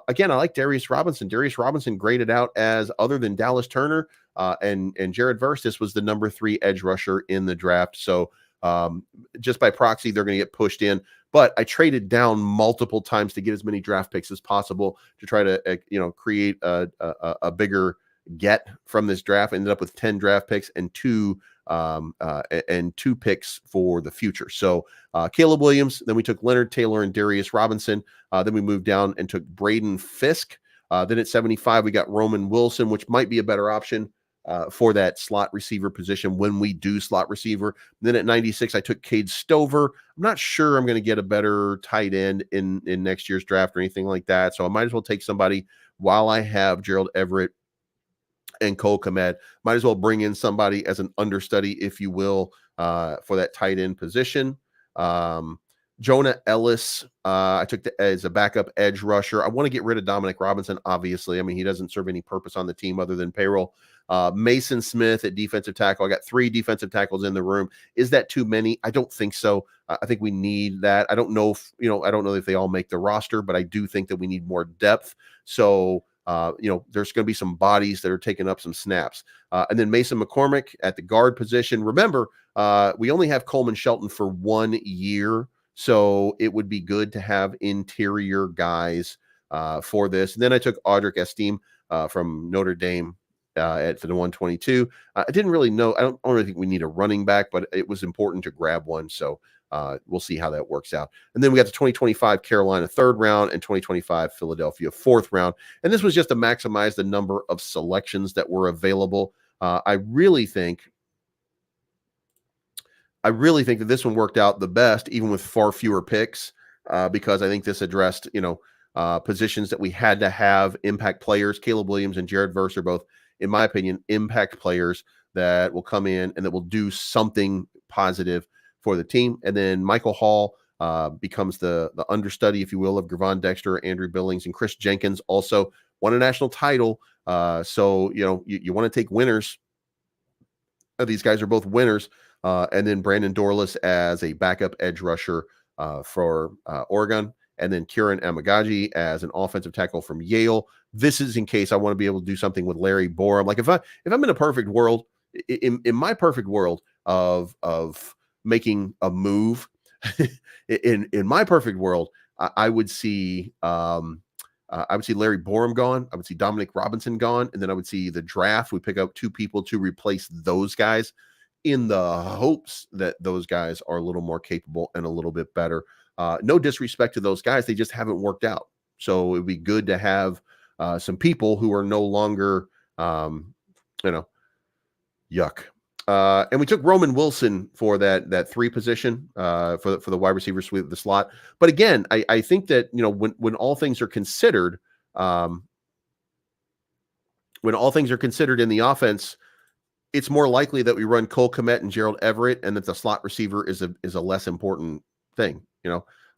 Again, I like Darius Robinson. Darius Robinson graded out as, other than Dallas Turner and Jared Verse, this was the number 3 edge rusher in the draft. So just by proxy, they're going to get pushed in. But I traded down multiple times to get as many draft picks as possible to try to create a bigger get from this draft. I ended up with 10 draft picks and two picks for the future. So Caleb Williams, then we took Leonard Taylor and Darius Robinson. Then we moved down and took Braden Fisk. Then at 75, we got Roman Wilson, which might be a better option for that slot receiver position when we do slot receiver. And then at 96, I took Cade Stover. I'm not sure I'm going to get a better tight end in next year's draft or anything like that. So I might as well take somebody while I have Gerald Everett and Cole Kmet. Might as well bring in somebody as an understudy, if you will, for that tight end position. Jonah Ellis, I took as a backup edge rusher. I want to get rid of Dominic Robinson, obviously. He doesn't serve any purpose on the team other than payroll. Mason Smith at defensive tackle. I got 3 defensive tackles in the room. Is that too many? I don't think so. I think we need that. I don't know if they all make the roster, but I do think that we need more depth. So, there's going to be some bodies that are taking up some snaps. And then Mason McCormick at the guard position. Remember, we only have Coleman Shelton for 1 year. So it would be good to have interior guys for this. And then I took Audric Estime from Notre Dame at the 122. I didn't really know. I don't really think we need a running back, but it was important to grab one. So we'll see how that works out. And then we got the 2025 Carolina 3rd round and 2025 Philadelphia 4th round. And this was just to maximize the number of selections that were available. I really think that this one worked out the best, even with far fewer picks, because I think this addressed, positions that we had to have impact players. Caleb Williams and Jared Verse are both, in my opinion, impact players that will come in and that will do something positive for the team. And then Michael Hall becomes the understudy, if you will, of Gervon Dexter, Andrew Billings, and Chris Jenkins also won a national title. So, you want to take winners. These guys are both winners. And then Brandon Dorlus as a backup edge rusher for Oregon. And then Kieran Amagaji as an offensive tackle from Yale. This is in case I want to be able to do something with Larry Borum. Like if I'm in a perfect world, in my perfect world of making a move, in my perfect world, I would see I would see Larry Borum gone. I would see Dominic Robinson gone, and then I would see the draft. We pick up 2 people to replace those guys, in the hopes that those guys are a little more capable and a little bit better. No disrespect to those guys, they just haven't worked out. So it'd be good to have some people who are no longer, you know, yuck. And we took Roman Wilson for that 3 position for the wide receiver suite of the slot. But again, I think that when all things are considered, um, when all things are considered in the offense, it's more likely that we run Cole Kmet and Gerald Everett, and that the slot receiver is a less important thing.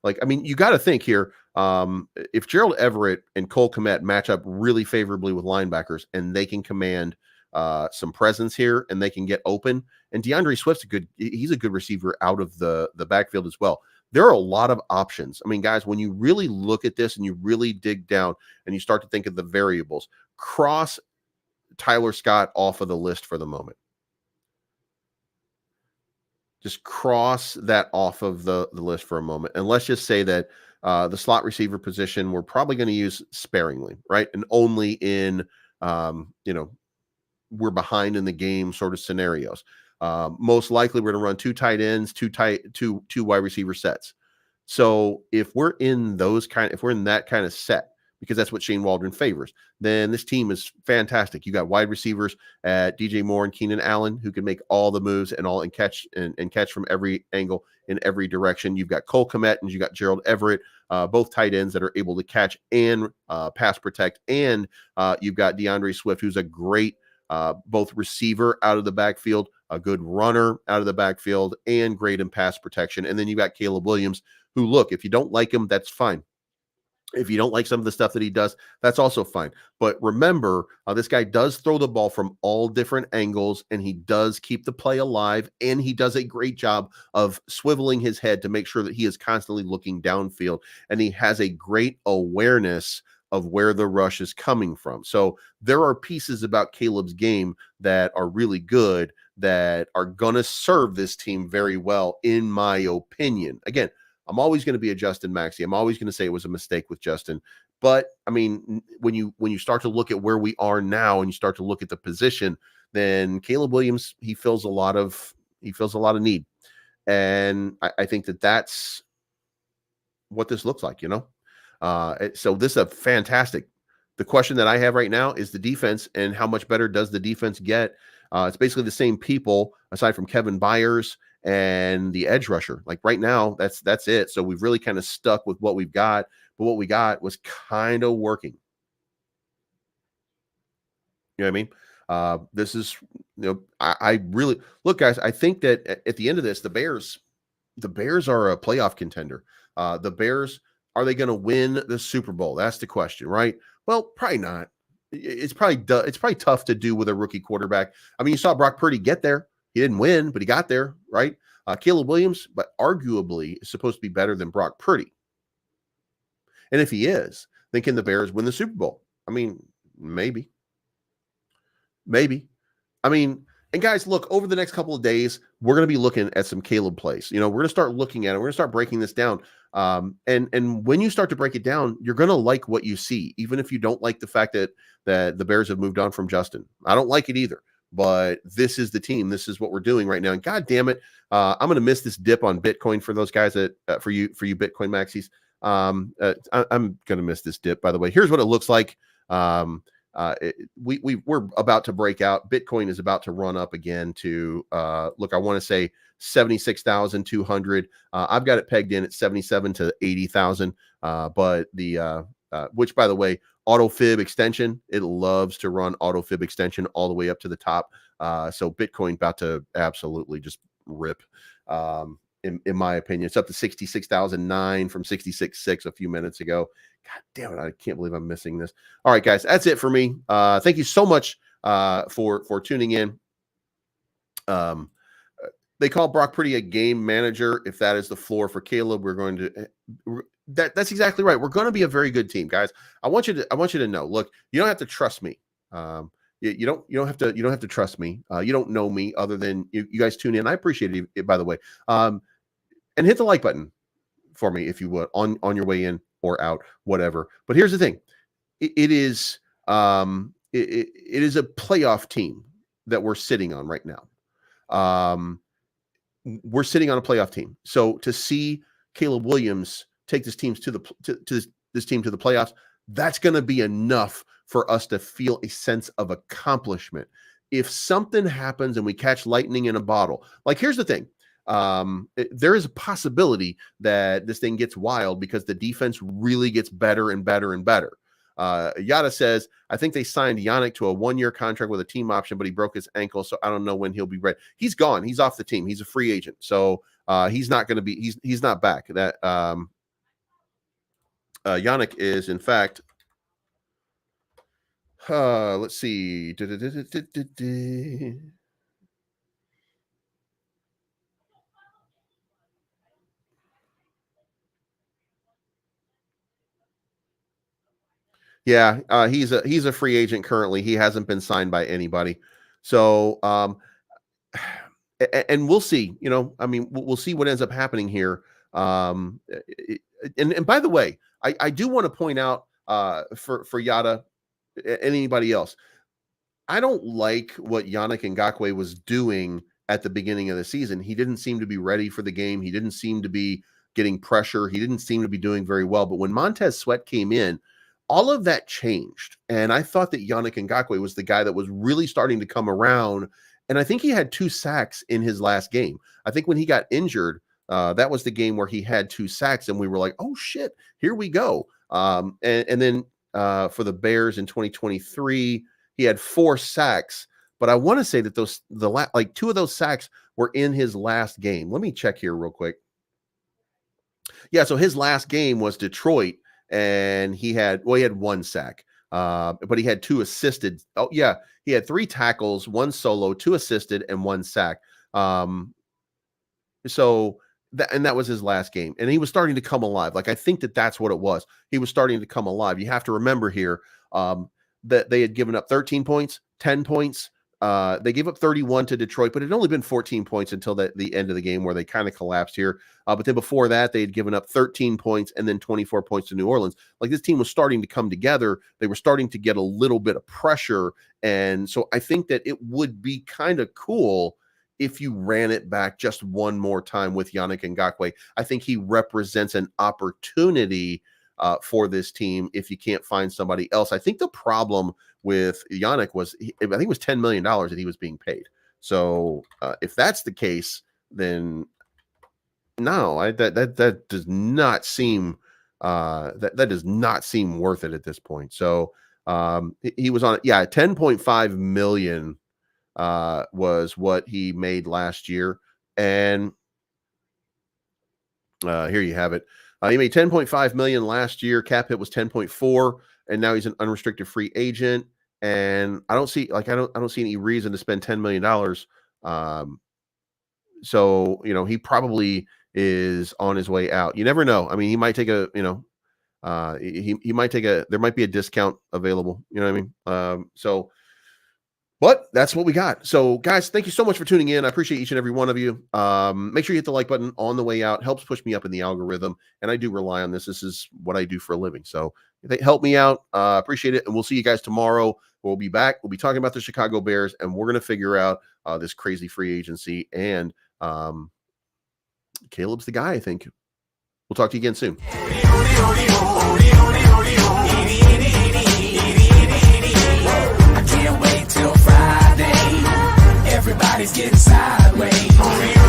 Like, I mean, you got to think here. If Gerald Everett and Cole Kmet match up really favorably with linebackers, and they can command some presence here, and they can get open, and DeAndre Swift's he's a good receiver out of the backfield as well. There are a lot of options. I mean, guys, when you really look at this and you really dig down and you start to think of the variables, cross Tyler Scott off of the list for the moment. Just cross that off of the list for a moment. And let's just say that the slot receiver position, we're probably going to use sparingly, right? And only in, we're behind in the game sort of scenarios. Most likely we're going to run 2 tight ends, two wide receiver sets. So if we're in that kind of set, because that's what Shane Waldron favors, then this team is fantastic. You got wide receivers at DJ Moore and Keenan Allen who can make all the moves and catch and catch from every angle in every direction. You've got Cole Kmet and you got Gerald Everett, both tight ends that are able to catch and pass protect. And you've got DeAndre Swift, who's a great both receiver out of the backfield, a good runner out of the backfield, and great in pass protection. And then you got Caleb Williams, who, look, if you don't like him, that's fine. If you don't like some of the stuff that he does, that's also fine. But remember, this guy does throw the ball from all different angles, and he does keep the play alive, and he does a great job of swiveling his head to make sure that he is constantly looking downfield, and he has a great awareness of where the rush is coming from. So there are pieces about Caleb's game that are really good, that are going to serve this team very well, in my opinion. Again, I'm always going to be a Justin Maxey. I'm always going to say it was a mistake with Justin. But I mean, when you start to look at where we are now and you start to look at the position, then Caleb Williams, he fills a lot of need. And I think that that's what this looks like, so this is a fantastic. The question that I have right now is the defense, and how much better does the defense get? It's basically the same people aside from Kevin Byers and the edge rusher. Like right now, that's it. So we've really kind of stuck with what we've got, but what we got was kind of working. You know what I mean? This is, I really look, guys. I think that at the end of this, the Bears are a playoff contender. The Bears, are they going to win the Super Bowl? That's the question, right? Well, probably not. It's probably tough to do with a rookie quarterback. I mean, you saw Brock Purdy get there. He didn't win, but he got there, right? Caleb Williams, but arguably is supposed to be better than Brock Purdy. And if he is, then can the Bears win the Super Bowl? I mean, maybe. I mean, and guys, look, over the next couple of days, we're going to be looking at some Caleb plays. We're going to start looking at it. We're going to start breaking this down. And when you start to break it down, you're going to like what you see, even if you don't like the fact that the Bears have moved on from Justin. I don't like it either. But this is the team. This is what we're doing right now. And God damn it, I'm going to miss this dip on Bitcoin for those guys that for you Bitcoin maxis. I'm going to miss this dip. By the way, here's what it looks like. We're about to break out. Bitcoin is about to run up again to look. I want to say 76,200. I've got it pegged in at 77 to 80,000. But the which, by the way, AutoFib extension, it loves to run AutoFib extension all the way up to the top. So Bitcoin about to absolutely just rip. In my opinion, it's up to 66,009 from 66.6 a few minutes ago. God damn it, I can't believe I'm missing this. All right, guys, that's it for me. Thank you so much for tuning in. They call Brock Purdy a game manager. If that is the floor for Caleb, we're going to That's exactly right. We're going to be a very good team, guys. I want you to know. Look, you don't have to trust me. You don't have to trust me. You don't know me other than you guys tune in. I appreciate it, by the way. And hit the like button for me if you would on your way in or out, whatever. But here's the thing: it is a playoff team that we're sitting on right now. We're sitting on a playoff team. So to see Caleb Williams take this team to this team to the playoffs, that's going to be enough for us to feel a sense of accomplishment. If something happens and we catch lightning in a bottle, like here's the thing. There is a possibility that this thing gets wild because the defense really gets better and better and better. Yada says, I think they signed Yannick to a 1-year contract with a team option, but he broke his ankle, so I don't know when he'll be ready. He's gone. He's off the team. He's a free agent. So he's not going to be, he's not back. That Yannick is, in fact, let's see. Yeah, he's a free agent currently. He hasn't been signed by anybody. So, and we'll see. You know, I mean, we'll see what ends up happening here. And by the way, I do want to point out for Yada and anybody else, I don't like what Yannick Ngakoue was doing at the beginning of the season. He didn't seem to be ready for the game. He didn't seem to be getting pressure. He didn't seem to be doing very well. But when Montez Sweat came in, all of that changed. And I thought that Yannick Ngakoue was the guy that was really starting to come around. And I think he had 2 sacks in his last game. I think when he got injured, that was the game where he had 2 sacks. And we were like, oh, shit, here we go. And then for the Bears in 2023, he had 4 sacks. But I want to say that 2 of those sacks were in his last game. Let me check here real quick. Yeah, so his last game was Detroit. And he had 1 sack, but he had 2 assisted. Oh yeah, he had 3 tackles, 1 solo, 2 assisted, and 1 sack. So that was his last game, and he was starting to come alive. Like I think that's what it was. He was starting to come alive. You have to remember here that they had given up 13 points, 10 points. They gave up 31 to Detroit, but it had only been 14 points until the end of the game where they kind of collapsed here. But then before that, they had given up 13 points and then 24 points to New Orleans. Like this team was starting to come together. They were starting to get a little bit of pressure. And so I think that it would be kind of cool if you ran it back just one more time with Yannick Ngakoue. I think he represents an opportunity for this team if you can't find somebody else. I think the problem with Yannick was, I think it was $10 million that he was being paid. So if that's the case, then no, that does not seem that does not seem worth it at this point. So he was on, 10.5 million was what he made last year, and here you have it. He made 10.5 million last year. Cap hit was 10.4, and now he's an unrestricted free agent. And I don't see any reason to spend $10 million. So he probably is on his way out. You never know. I mean, he might take he might take there might be a discount available. You know what I mean? But that's what we got. So, guys, thank you so much for tuning in. I appreciate each and every one of you. Make sure you hit the like button on the way out. Helps push me up in the algorithm, and I do rely on this. This is what I do for a living. So, help me out. Appreciate it, and we'll see you guys tomorrow. We'll be back. We'll be talking about the Chicago Bears, and we're going to figure out this crazy free agency. And Caleb's the guy, I think. We'll talk to you again soon. Everybody's getting sideways.